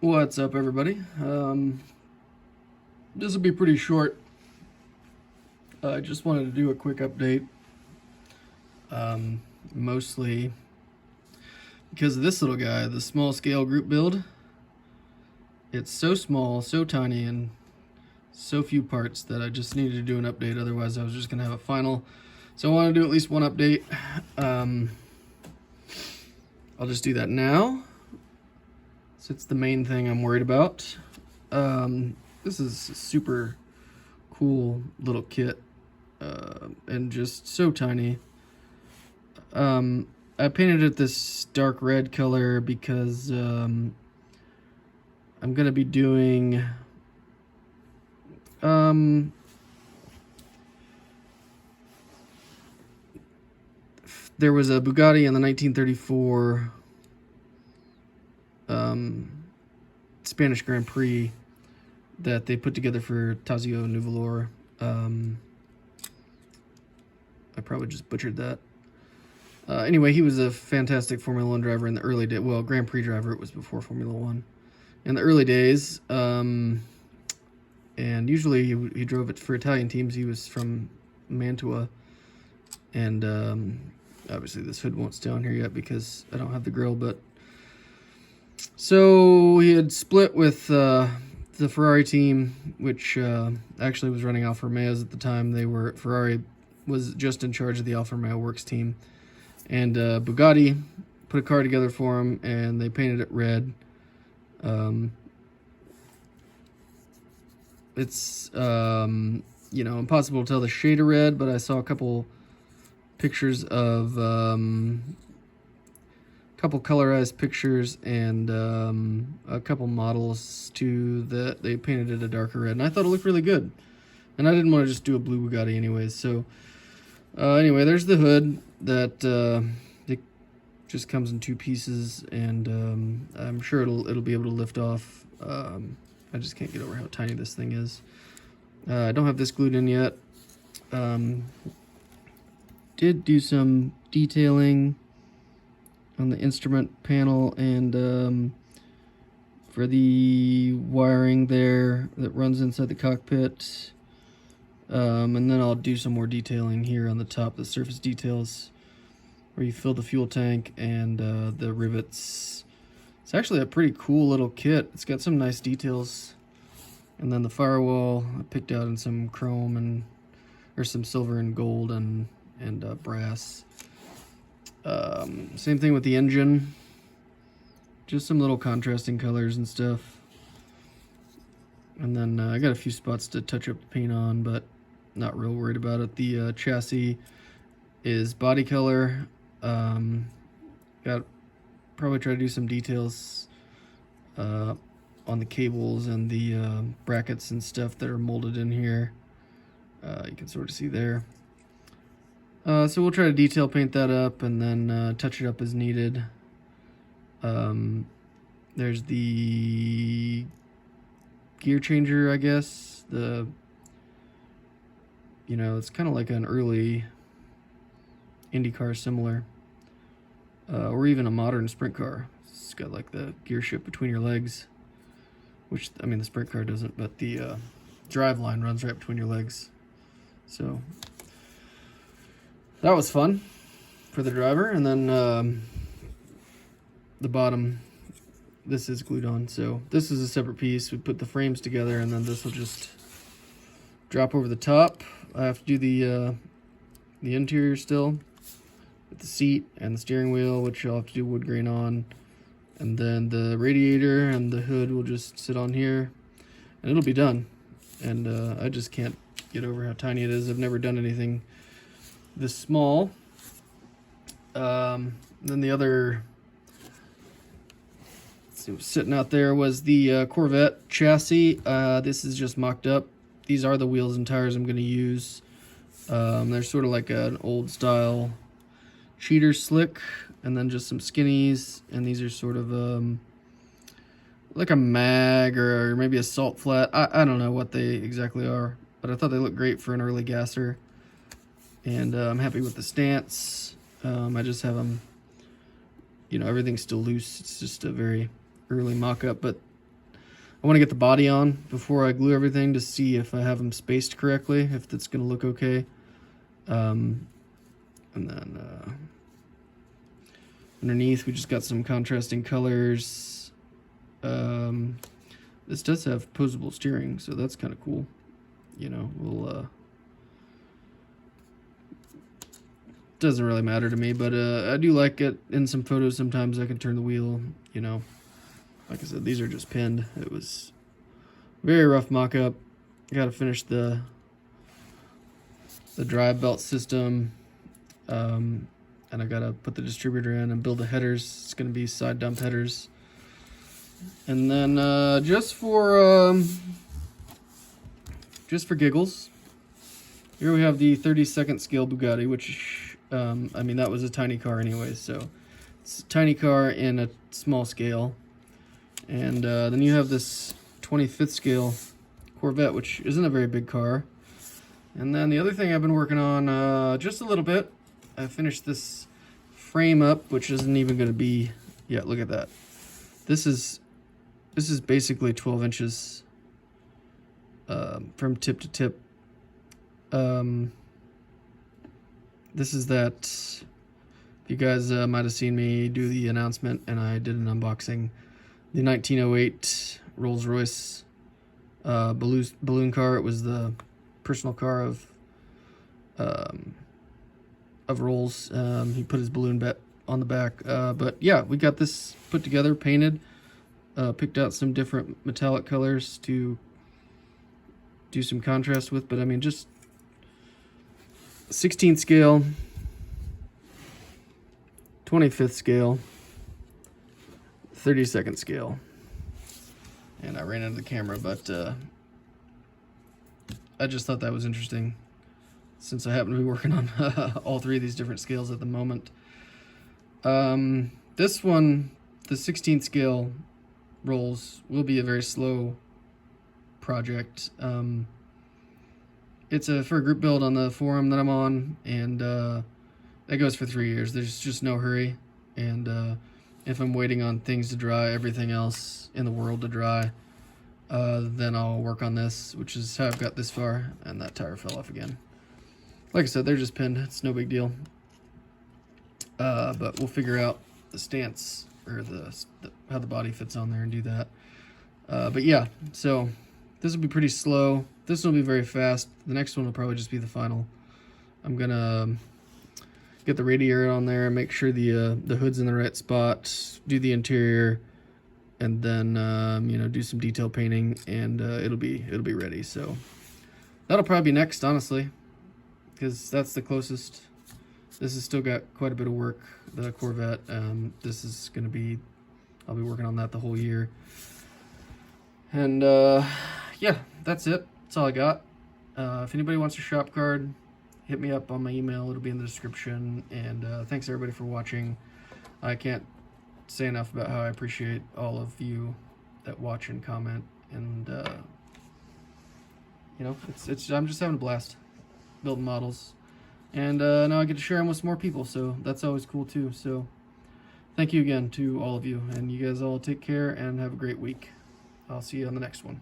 What's up, everybody? This will be pretty short. I just wanted to do a quick update, mostly because of this little guy, the small scale group build. It's so small, so tiny, and so few parts that I just needed to do an update. Otherwise, I was just going to have a final. So I want to do at least one update. I'll just do that now. So it's the main thing I'm worried about. This is a super cool little kit, and just so tiny. I painted it this dark red color because I'm gonna be doing there was a Bugatti in the 1934 Spanish Grand Prix that they put together for Tazio Nuvolor. I probably just butchered that. Anyway, he was a fantastic Formula One driver in the early days. Well, Grand Prix driver, it was before Formula One. In the early days, and usually he drove it for Italian teams. He was from Mantua, and obviously this hood won't stay on here yet because I don't have the grill, but so he had split with the Ferrari team, which actually was running Alfa Romeos at the time. Ferrari was just in charge of the Alfa Romeo Works team, and Bugatti put a car together for him, and they painted it red. It's impossible to tell the shade of red, but I saw a couple pictures of couple colorized pictures and a couple models too that they painted it a darker red, and I thought it looked really good. And I didn't want to just do a blue Bugatti anyways. So anyway, there's the hood that it just comes in two pieces, and I'm sure it'll be able to lift off. I just can't get over how tiny this thing is. I don't have this glued in yet. Did do some detailing on the instrument panel and for the wiring there that runs inside the cockpit. And then I'll do some more detailing here on the top, the surface details where you fill the fuel tank and the rivets. It's actually a pretty cool little kit. It's got some nice details. And then the firewall I picked out in some chrome or some silver and gold and brass. Same thing with the engine. Just some little contrasting colors and stuff. And then I got a few spots to touch up the paint on, but not real worried about it. The chassis is body color. Got probably try to do some details on the cables and the brackets and stuff that are molded in here. You can sort of see there. So we'll try to detail paint that up and then touch it up as needed. There's the gear changer, I guess. It's kind of like an early IndyCar similar. Or even a modern sprint car. It's got like the gear shift between your legs. Which, I mean, the sprint car doesn't, but the drive line runs right between your legs. So that was fun for the driver. And then the bottom, this is glued on. So this is a separate piece. We put the frames together, and then this will just drop over the top. I have to do the interior still with the seat and the steering wheel, which I'll have to do wood grain on. And then the radiator and the hood will just sit on here, and it'll be done. And I just can't get over how tiny it is. I've never done anything this small. Then the other sitting out there was the Corvette chassis. This is just mocked up. These are the wheels and tires I'm going to use. They're sort of like an old style cheater slick, and then just some skinnies, and these are sort of like a mag or maybe a salt flat. I don't know what they exactly are, but I thought they looked great for an early gasser. And I'm happy with the stance. I just have them, everything's still loose. It's just a very early mock-up, but I want to get the body on before I glue everything to see if I have them spaced correctly, if that's going to look okay. And then underneath we just got some contrasting colors. This does have posable steering, so that's kind of cool. You know, we'll doesn't really matter to me, but I do like it. In some photos sometimes I can turn the wheel, you know. Like I said, these are just pinned. It was very rough mock-up. Gotta finish the drive belt system, and I gotta put the distributor in and build the headers. It's gonna be side dump headers. And then just for giggles, here we have the 32nd scale Bugatti, which I mean, that was a tiny car anyway, so it's a tiny car in a small scale. And then you have this 25th scale Corvette, which isn't a very big car. And then the other thing I've been working on just a little bit, I finished this frame up, which isn't even going to be, yeah, look at that. This is basically 12 inches from tip to tip. This is that, if you guys might have seen me do the announcement and I did an unboxing, the 1908 Rolls-Royce balloon car. It was the personal car of Rolls. He put his balloon bet on the back. But yeah, we got this put together, painted, picked out some different metallic colors to do some contrast with, but I mean, just 16th scale, 25th scale, 32nd scale. And I ran into the camera, but I just thought that was interesting since I happen to be working on all three of these different scales at the moment. This one, the 16th scale Rolls, will be a very slow project. It's for a group build on the forum that I'm on, and that goes for 3 years. There's just no hurry, and if I'm waiting on things to dry, everything else in the world to dry, then I'll work on this, which is how I've got this far. And that tire fell off again. Like I said, they're just pinned. It's no big deal. But we'll figure out the stance, or how the body fits on there, and do that. But yeah, so this will be pretty slow. This will be very fast. The next one will probably just be the final. I'm gonna get the radiator on there, make sure the hood's in the right spot, do the interior, and then you know, do some detail painting, and it'll be ready. So that'll probably be next, honestly, because that's the closest. This has still got quite a bit of work, the Corvette. This is gonna be, I'll be working on that the whole year. And yeah, that's it. That's all I got. If anybody wants a shop card, hit me up on my email. It'll be in the description. And thanks everybody for watching. I can't say enough about how I appreciate all of you that watch and comment. And you know, I'm just having a blast building models. And now I get to share them with some more people, so that's always cool too. So thank you again to all of you, and you guys all take care and have a great week. I'll see you on the next one.